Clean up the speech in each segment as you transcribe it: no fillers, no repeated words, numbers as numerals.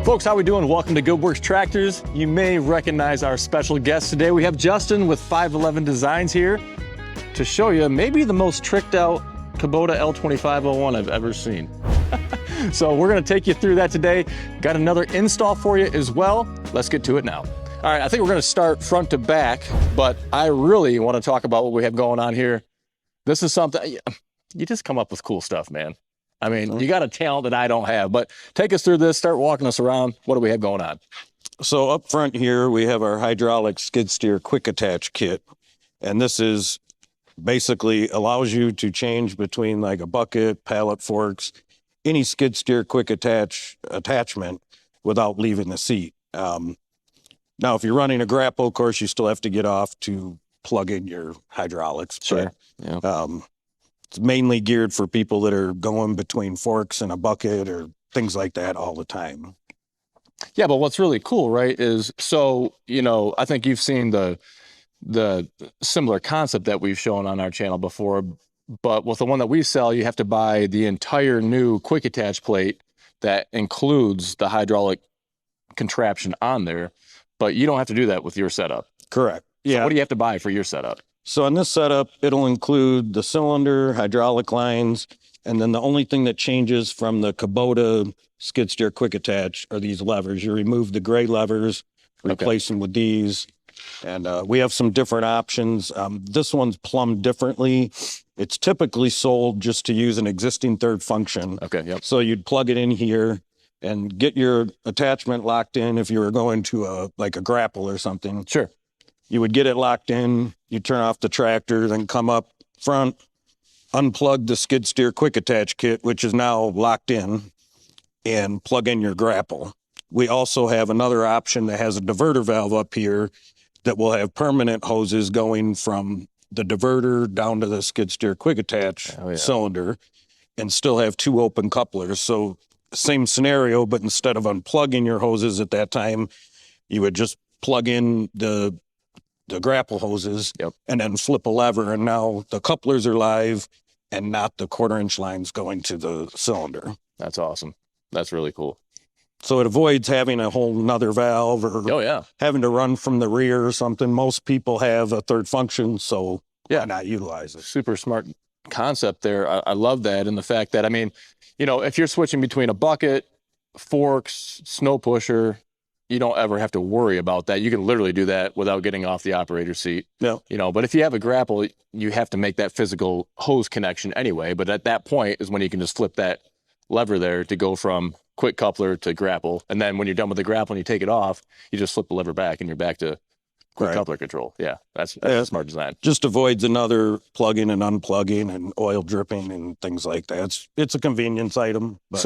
Folks, how we doing? Welcome to Good Works Tractors. You may recognize our special guest today. We have Justin with 511 Designs here to show you maybe the most tricked out Kubota L2501 I've ever seen. So we're gonna take you through that today. Got another install for you as well. Let's get to it now. All right, I think we're gonna start front to back, but I really wanna talk about what we have going on here. This is something, you just come up with cool stuff, man. I mean, you got a talent that I don't have, but take us through this, start walking us around. What do we have going on? So up front here, we have our hydraulic skid steer quick attach kit. And this is basically allows you to change between like a bucket, pallet forks, any skid steer quick attachment without leaving the seat. Now, if you're running a grapple, of course, you still have to get off to plug in your hydraulics. Sure. But, yeah. It's mainly geared for people that are going between forks and a bucket or things like that all the time. Yeah, but what's really cool, right, is so, you know, I think you've seen the similar concept that we've shown on our channel before, but with the one that we sell, you have to buy the entire new quick attach plate that includes the hydraulic contraption on there, but you don't have to do that with your setup. Correct. Yeah. So what do you have to buy for your setup? So in this setup, it'll include the cylinder, hydraulic lines, and then the only thing that changes from the Kubota skid steer quick attach are these levers. You remove the gray levers, replace them with these, and we have some different options. This one's plumbed differently. It's typically sold just to use an existing third function. Okay, yep. So you'd plug it in here and get your attachment locked in if you were going to like a grapple or something. Sure. You would get it locked in, you turn off the tractor, then come up front, unplug the skid steer quick attach kit, which is now locked in, and plug in your grapple. We also have another option that has a diverter valve up here that will have permanent hoses going from the diverter down to the skid steer quick attach cylinder, and still have two open couplers. So same scenario, but instead of unplugging your hoses at that time, you would just plug in the grapple hoses and then flip a lever, and now the couplers are live and not the 1/4 inch lines going to the cylinder. That's awesome. That's really cool. So it avoids having a whole nother valve or having to run from the rear or something. Most people have a third function, so why not utilize it? Super smart concept there. I love that. And the fact that, I mean, you know, if you're switching between a bucket, forks, snow pusher, you don't ever have to worry about that. You can literally do that without getting off the operator's seat. No. You know, but if you have a grapple, you have to make that physical hose connection anyway. But at that point is when you can just flip that lever there to go from quick coupler to grapple. And then when you're done with the grapple and you take it off, you just flip the lever back and you're back to quick coupler control. Yeah, that's a smart design. Just avoids another plugging and unplugging and oil dripping and things like that. It's a convenience item. But.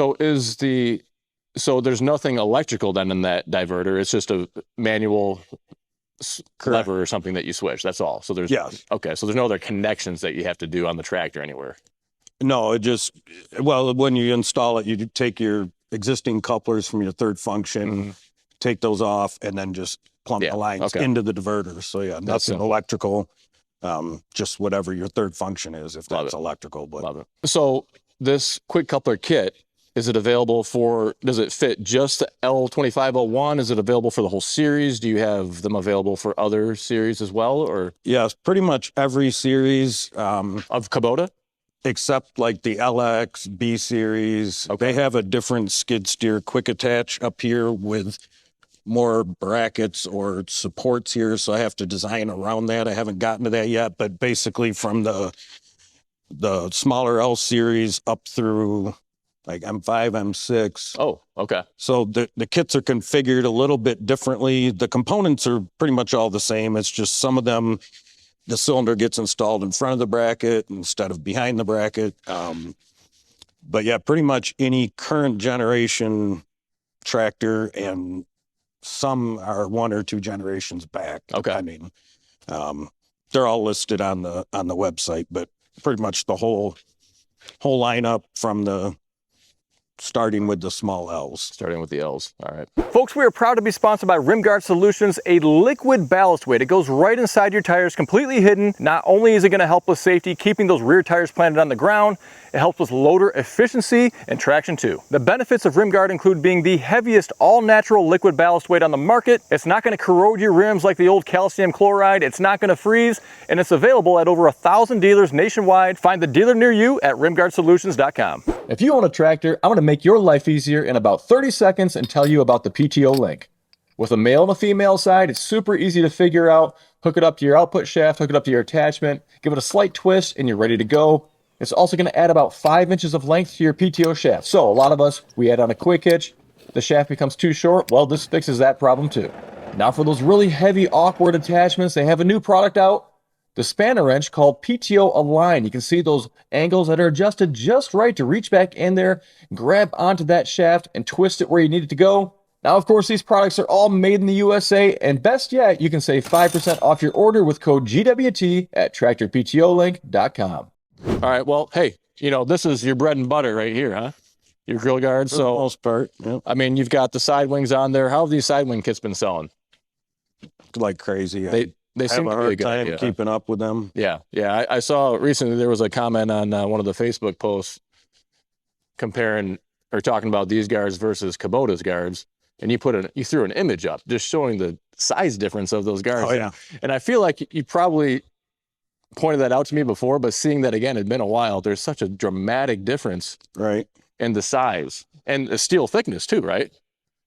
So there's nothing electrical then in that diverter. It's just a manual lever or something that you switch. That's all. So there's okay. So there's no other connections that you have to do on the tractor anywhere. No, it just when you install it, you take your existing couplers from your third function, take those off, and then just plumb the lines into the diverter. So nothing electrical. Just whatever your third function is, if that's electrical. But love it. So this quick coupler kit. Is it available does it fit just the L2501? Is it available for the whole series? Do you have them available for other series as well? Or yes, pretty much every series of Kubota? Except like the LX, B series. They have a different skid steer quick attach up here with more brackets or supports here. So I have to design around that. I haven't gotten to that yet, but basically from the smaller L series up through like M5, M6. Oh, okay. So the kits are configured a little bit differently. The components are pretty much all the same. It's just some of them, the cylinder gets installed in front of the bracket instead of behind the bracket. But yeah, pretty much any current generation tractor, and some are 1 or 2 generations back. Okay. I mean, they're all listed on the website, but pretty much the whole lineup from the starting with the small L's. Starting with the L's. All right. Folks, we are proud to be sponsored by RimGuard Solutions, a liquid ballast weight. It goes right inside your tires, completely hidden. Not only is it going to help with safety, keeping those rear tires planted on the ground, it helps with loader efficiency and traction too. The benefits of RimGuard include being the heaviest all-natural liquid ballast weight on the market. It's not going to corrode your rims like the old calcium chloride. It's not going to freeze, and it's available at over 1,000 dealers nationwide. Find the dealer near you at rimguardsolutions.com. If you own a tractor, I'm going to make your life easier in about 30 seconds and tell you about the PTO link. With a male and a female side, it's super easy to figure out. Hook it up to your output shaft, hook it up to your attachment, give it a slight twist, and you're ready to go. It's also going to add about 5 inches of length to your PTO shaft. So a lot of us, we add on a quick hitch, the shaft becomes too short. Well, this fixes that problem too. Now for those really heavy, awkward attachments, they have a new product out. The spanner wrench called PTO Align. You can see those angles that are adjusted just right to reach back in there, grab onto that shaft, and twist it where you need it to go. Now, of course, these products are all made in the USA, and best yet, you can save 5% off your order with code GWT at tractorptolink.com. All right, well, hey, you know, this is your bread and butter right here, huh? Your grill guards. For the most part, yeah. I mean, you've got the side wings on there. How have these side wing kits been selling? Like crazy. They I seem have a to be hard good time idea. keeping up with them. Yeah. I saw recently there was a comment on one of the Facebook posts comparing or talking about these guards versus Kubota's guards, and you threw an image up just showing the size difference of those guards. Oh yeah. And I feel like you probably pointed that out to me before, but seeing that again, it'd been a while. There's such a dramatic difference, Right. in the size and the steel thickness too, right?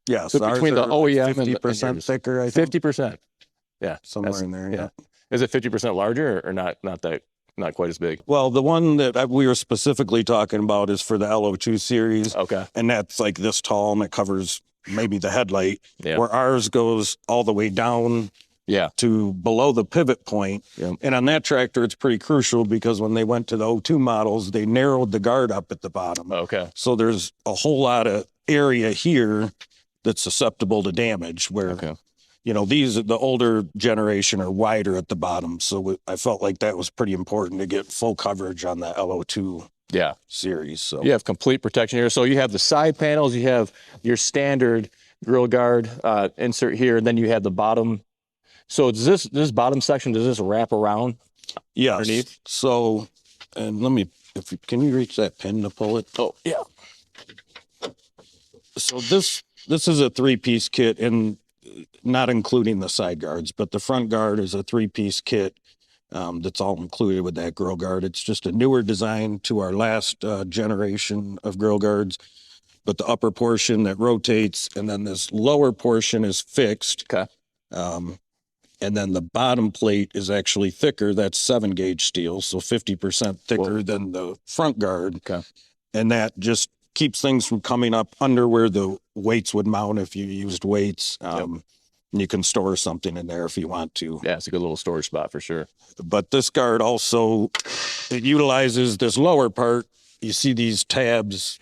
Yes. So between the OEM and 50% yours. thicker, I think. 50%. Yeah. Somewhere in there. Yeah. Is it 50% larger or not quite as big? Well, the one that we were specifically talking about is for the LO2 series. Okay. And that's like this tall and it covers maybe the headlight. Yeah. Where ours goes all the way down Yeah. to below the pivot point. Yeah. And on that tractor, it's pretty crucial because when they went to the O2 models, they narrowed the guard up at the bottom. Okay. So there's a whole lot of area here that's susceptible to damage where, Okay. you know, the older generation are wider at the bottom. So I felt like that was pretty important to get full coverage on the LO2 Yeah. series. So You have complete protection here. So you have the side panels, you have your standard grill guard insert here, and then you have the bottom. So does this bottom section, does this wrap around? yes. Underneath? So, and can you reach that pin to pull it? Oh, yeah. So this is a 3-piece kit, and not including the side guards, but the front guard is a 3-piece kit that's all included with that grill guard. It's just a newer design to our last generation of grill guards, but the upper portion that rotates, and then this lower portion is fixed. Okay. And then the bottom plate is actually thicker. That's 7-gauge steel, so 50% thicker than the front guard. Okay. And that just keeps things from coming up under where the weights would mount if you used weights. And you can store something in there if you want to. Yeah, it's a good little storage spot for sure. But this guard also, it utilizes this lower part. You see these tabs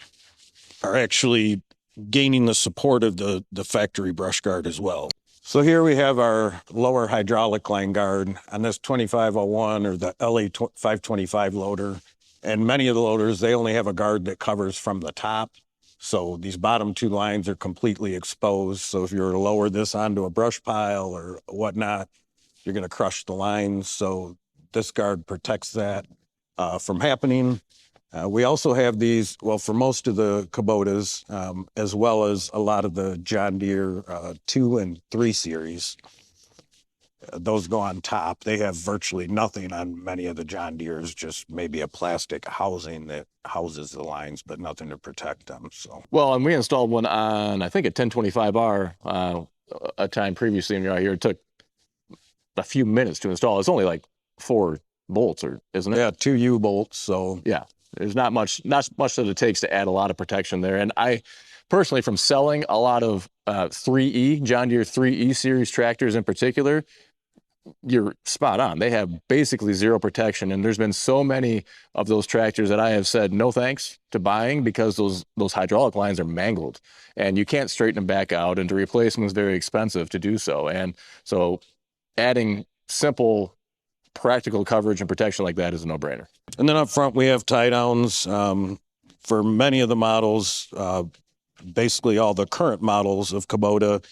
are actually gaining the support of the factory brush guard as well. So here we have our lower hydraulic line guard on this 2501 or the LA 525 loader. And many of the loaders, they only have a guard that covers from the top. So these bottom 2 lines are completely exposed. So if you were to lower this onto a brush pile or whatnot, you're going to crush the lines. So this guard protects that from happening. We also have these, well, for most of the Kubotas, as well as a lot of the John Deere 2 and 3 series. Those go on top. They have virtually nothing on many of the John Deeres, just maybe a plastic housing that houses the lines, but nothing to protect them. So, Well, and we installed one on, I think, a 1025R a time previously in right here. It took a few minutes to install. It's only like 4 bolts, isn't it? yeah, 2 U-bolts. So, Yeah. There's not much that it takes to add a lot of protection there. And I personally, from selling a lot of 3E, John Deere 3E series tractors in particular, you're spot on. They have basically zero protection. And there's been so many of those tractors that I have said no thanks to buying because those hydraulic lines are mangled and you can't straighten them back out. And to replace them is very expensive to do so. And so adding simple, practical coverage and protection like that is a no-brainer. and then up front we have tie downs. for many of the models, basically all the current models of Kubota,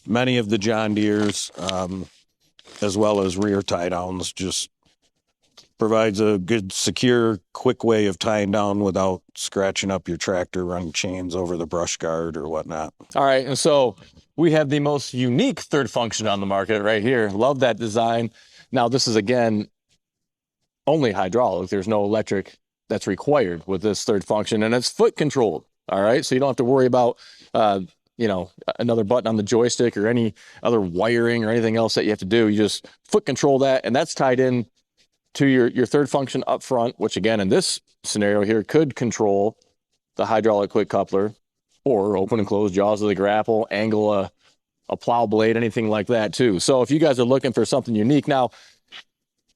many of the John Deeres, as well as rear tie downs, just provides a good, secure, quick way of tying down without scratching up your tractor, running chains over the brush guard or whatnot. All right, and so we have the most unique third function on the market right here. Love that design. Now, this is, again, only hydraulic. There's no electric that's required with this third function, and it's foot controlled. All right, so you don't have to worry about, you know, another button on the joystick or any other wiring or anything else that you have to do. You just foot control that, and that's tied in to your third function up front, which, again, in this scenario here, could control the hydraulic quick coupler or open and close jaws of the grapple, angle a plow blade, anything like that too. So if you guys are looking for something unique, now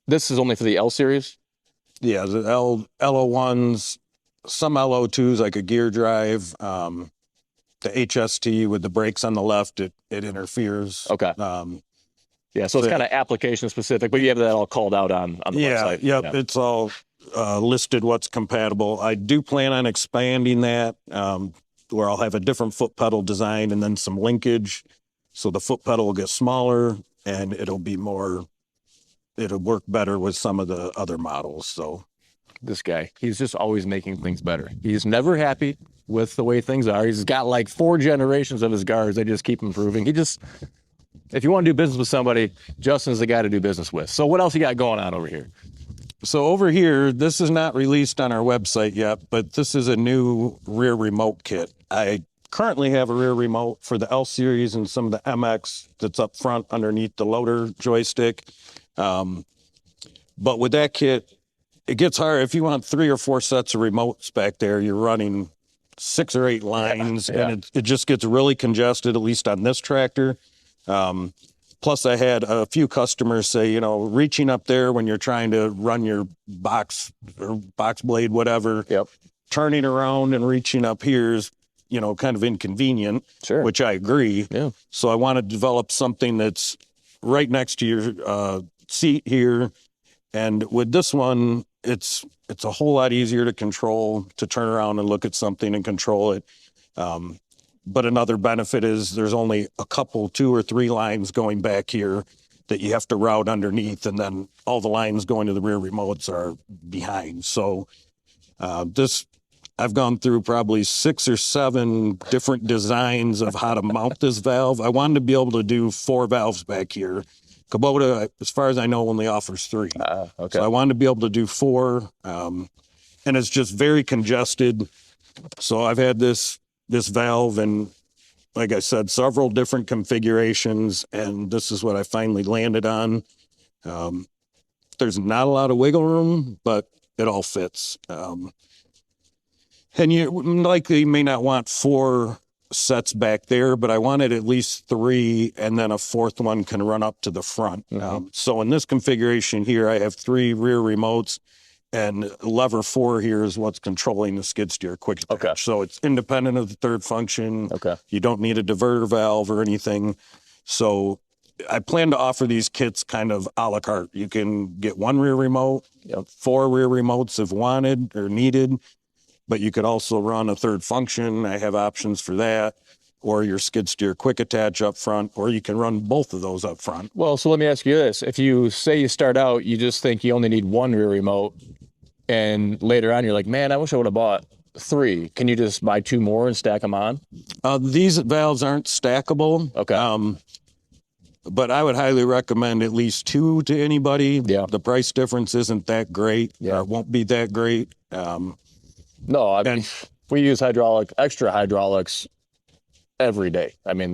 this is only for the L series. Yeah, the LO1s, some LO2s like a gear drive, the HST with the brakes on the left, it interferes. Okay. Yeah, so it's kind of application specific, but you have that all called out on the website. Yeah, it's all listed what's compatible. I do plan on expanding that, where I'll have a different foot pedal design and then some linkage. So the foot pedal will get smaller and it'll work better with some of the other models. So this guy, he's just always making things better. He's never happy with the way things are. He's got like 4 generations of his guards. They just keep improving. If you want to do business with somebody, Justin's the guy to do business with. So what else you got going on over here? So over here, this is not released on our website yet, but this is a new rear remote kit. I currently have a rear remote for the L series and some of the MX that's up front underneath the loader joystick. But with that kit, it gets hard. If you want 3 or 4 sets of remotes back there, you're running 6 or 8 lines, and it just gets really congested, at least on this tractor. Plus, I had a few customers say, you know, reaching up there when you're trying to run your box or box blade, whatever, turning around and reaching up here is, you know, kind of inconvenient, which I agree. Yeah. So I want to develop something that's right next to your seat here. And with this one, it's a whole lot easier to control, to turn around and look at something and control it. But another benefit is there's only a couple, 2 or 3 lines going back here that you have to route underneath, and then all the lines going to the rear remotes are behind. So I've gone through probably 6 or 7 different designs of how to mount this valve. I wanted to be able to do 4 valves back here. Kubota, as far as I know, only offers 3. Okay. So I wanted to be able to do 4, and it's just very congested. So I've had this valve and, like I said, several different configurations, and this is what I finally landed on. There's not a lot of wiggle room, but it all fits. And you likely may not want 4 sets back there, but I wanted at least 3, and then a 4th one can run up to the front. So in this configuration here, I have 3 rear remotes, and lever 4 here is what's controlling the skid steer quick attach. Okay. So it's independent of the third function. Okay. You don't need a diverter valve or anything. So I plan to offer these kits kind of a la carte. You can get 1 rear remote, 4 rear remotes if wanted or needed, but you could also run a third function. I have options for that, or your skid steer quick attach up front, or you can run both of those up front. Well, so let me ask you this. If you say you start out, you just think you only need 1 rear remote, and later on you're like, man, I wish I would have bought 3. Can you just buy 2 more and stack them on? These valves aren't stackable. Okay. But I would highly recommend at least 2 to anybody. Yeah. The price difference isn't that great. Yeah. It won't be that great. No, I mean, we use extra hydraulics every day. I mean,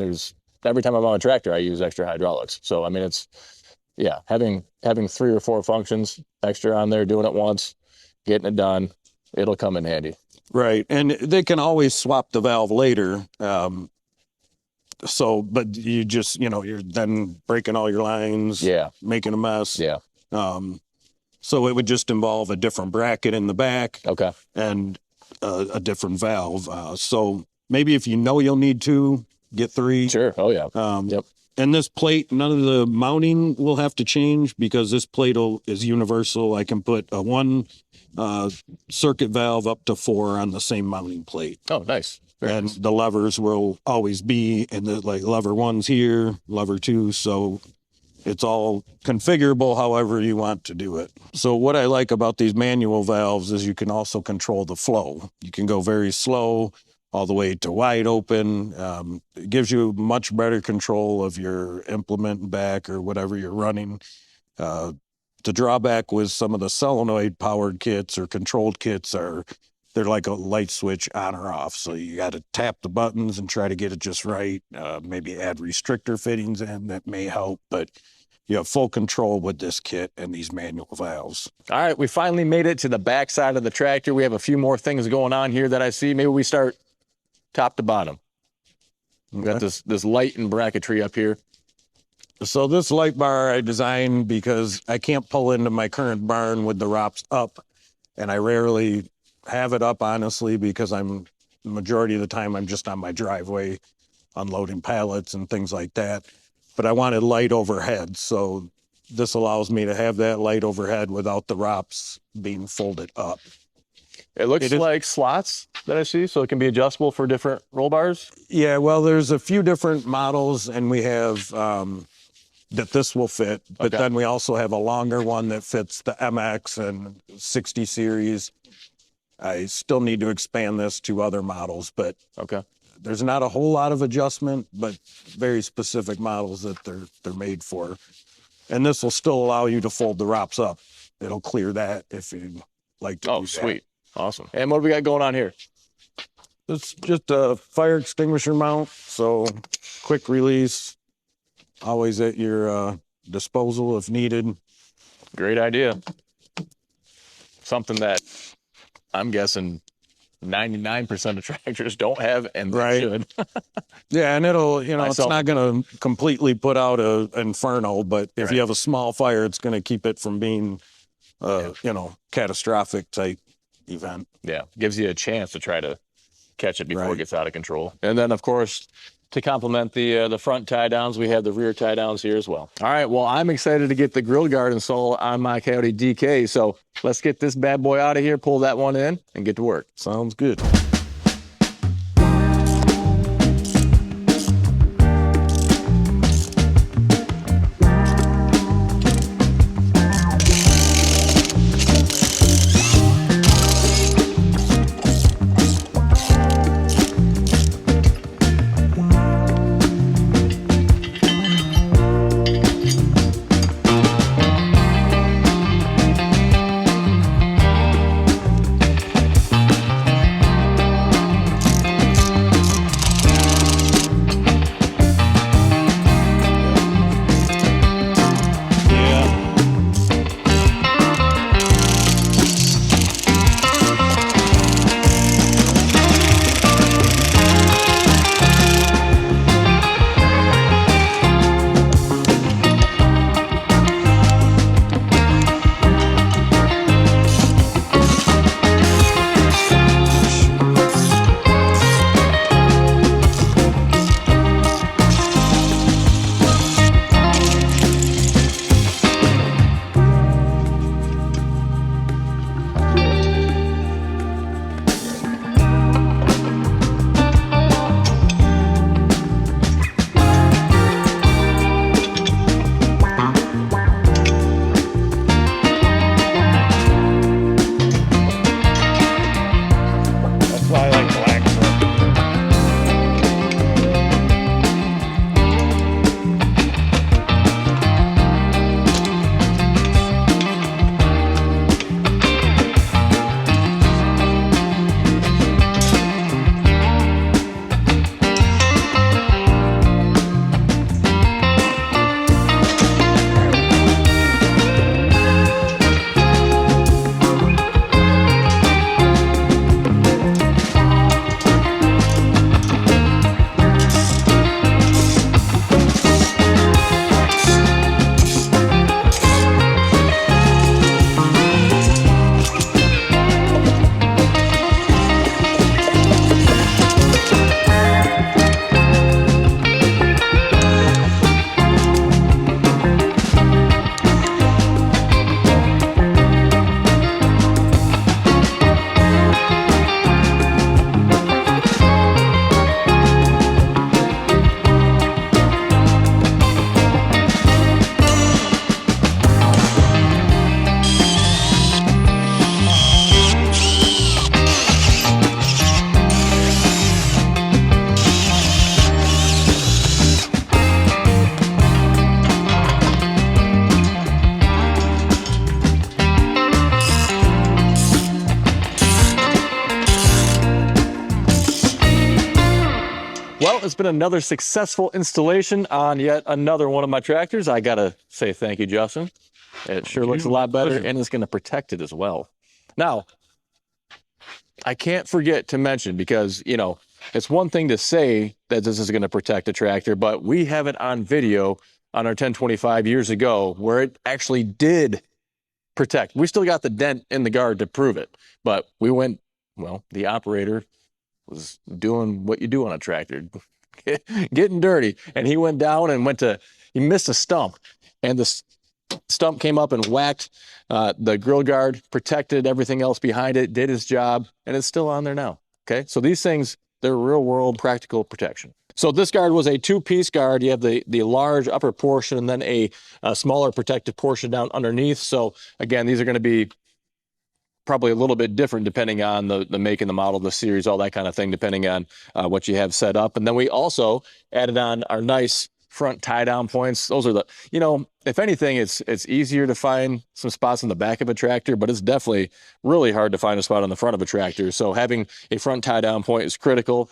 every time I'm on a tractor, I use extra hydraulics. So, I mean, having 3 or 4 functions extra on there, doing it once, getting it done, it'll come in handy. Right. And they can always swap the valve later. But you just, you're then breaking all your lines, making a mess. Yeah. So it would just involve a different bracket in the back. Okay. And a different valve. So maybe if you know you'll need 2, get 3. Sure. Oh, yeah. Yep. And this plate, none of the mounting will have to change because this plate is universal. I can put a one circuit valve up to 4 on the same mounting plate. Oh, nice. Very And nice. the levers will always be in the, like, lever 1's here, lever 2. So it's all configurable however you want to do it. So what I like about these manual valves is you can also control the flow. You can go very slow all the way to wide open. It gives you much better control of your implement back or whatever you're running. The drawback with some of the solenoid powered kits or controlled kits they're like a light switch on or off. So you got to tap the buttons and try to get it just right. Maybe add restrictor fittings in that may help, but you have full control with this kit and these manual valves. All right, we finally made it to the back side of the tractor. We have a few more things going on here that I see. Maybe we start top to bottom. We got this light and bracketry up here. So this light bar I designed because I can't pull into my current barn with the ROPS up, and I rarely have it up, honestly, because the majority of the time I'm just on my driveway unloading pallets and things like that. But I wanted light overhead, so this allows me to have that light overhead without the ROPS being folded up. It looks like slots that I see, so it can be adjustable for different roll bars. Yeah, well, there's a few different models, and we have that this will fit, but then we also have a longer one that fits the MX and 60 series. I still need to expand this to other models, but there's not a whole lot of adjustment, but very specific models that they're made for. And this will still allow you to fold the ROPS up. It'll clear that if you like to do that. Oh, sweet. Awesome. And what do we got going on here? It's just a fire extinguisher mount, so quick release, always at your disposal if needed. Great idea. Something that I'm guessing 99% of tractors don't have, and they should. Yeah, and it'll, it's not going to completely put out an inferno, but if you have a small fire, it's going to keep it from being, catastrophic type event. Yeah, gives you a chance to try to catch it before it gets out of control. And then, of course, to complement the front tie downs, we have the rear tie downs here as well. All right, well, I'm excited to get the grill guard installed on my Kioti DK. So let's get this bad boy out of here, pull that one in, and get to work. Sounds good. been another successful installation on yet another one of my tractors. I gotta say thank you, Justin. It sure looks a lot better, and it's gonna protect it as well. Now, I can't forget to mention, because, you know, it's one thing to say that this is gonna protect a tractor, but we have it on video on our 1025 years ago where it actually did protect. We still got the dent in the guard to prove it, but we went, well, the operator was doing what you do on a tractor, getting dirty, and he went down and he missed a stump, and the stump came up and whacked the grill guard, protected everything else behind it, did his job, and it's still on there now. Okay, so these things, they're real world practical protection. So this guard was a two-piece guard. You have the large upper portion and then a smaller protective portion down underneath. So again, these are going to be probably a little bit different depending on the make and the model, the series, all that kind of thing, depending on what you have set up. And then we also added on our nice front tie-down points. Those are you know, if anything, it's easier to find some spots on the back of a tractor, but it's definitely really hard to find a spot on the front of a tractor. So having a front tie-down point is critical.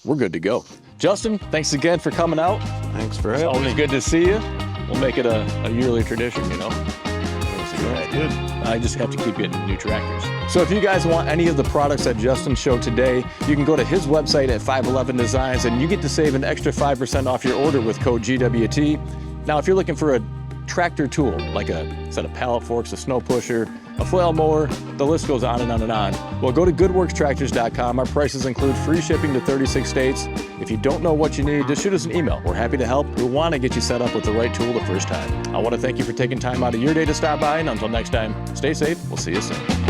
We're good to go. Justin, thanks again for coming out. Thanks for having me. Always good to see you. We'll make it a yearly tradition, you know. Good. I just have to keep getting new tractors. So if you guys want any of the products that Justin showed today, you can go to his website at 511 Designs, and you get to save an extra 5% off your order with code GWT. Now, if you're looking for a tractor tool, like a set of pallet forks, a snow pusher, a flail mower, the list goes on and on and on. Well, go to goodworkstractors.com. Our prices include free shipping to 36 states. If you don't know what you need, just shoot us an email. We're happy to help. We want to get you set up with the right tool the first time. I want to thank you for taking time out of your day to stop by, and until next time, stay safe. We'll see you soon.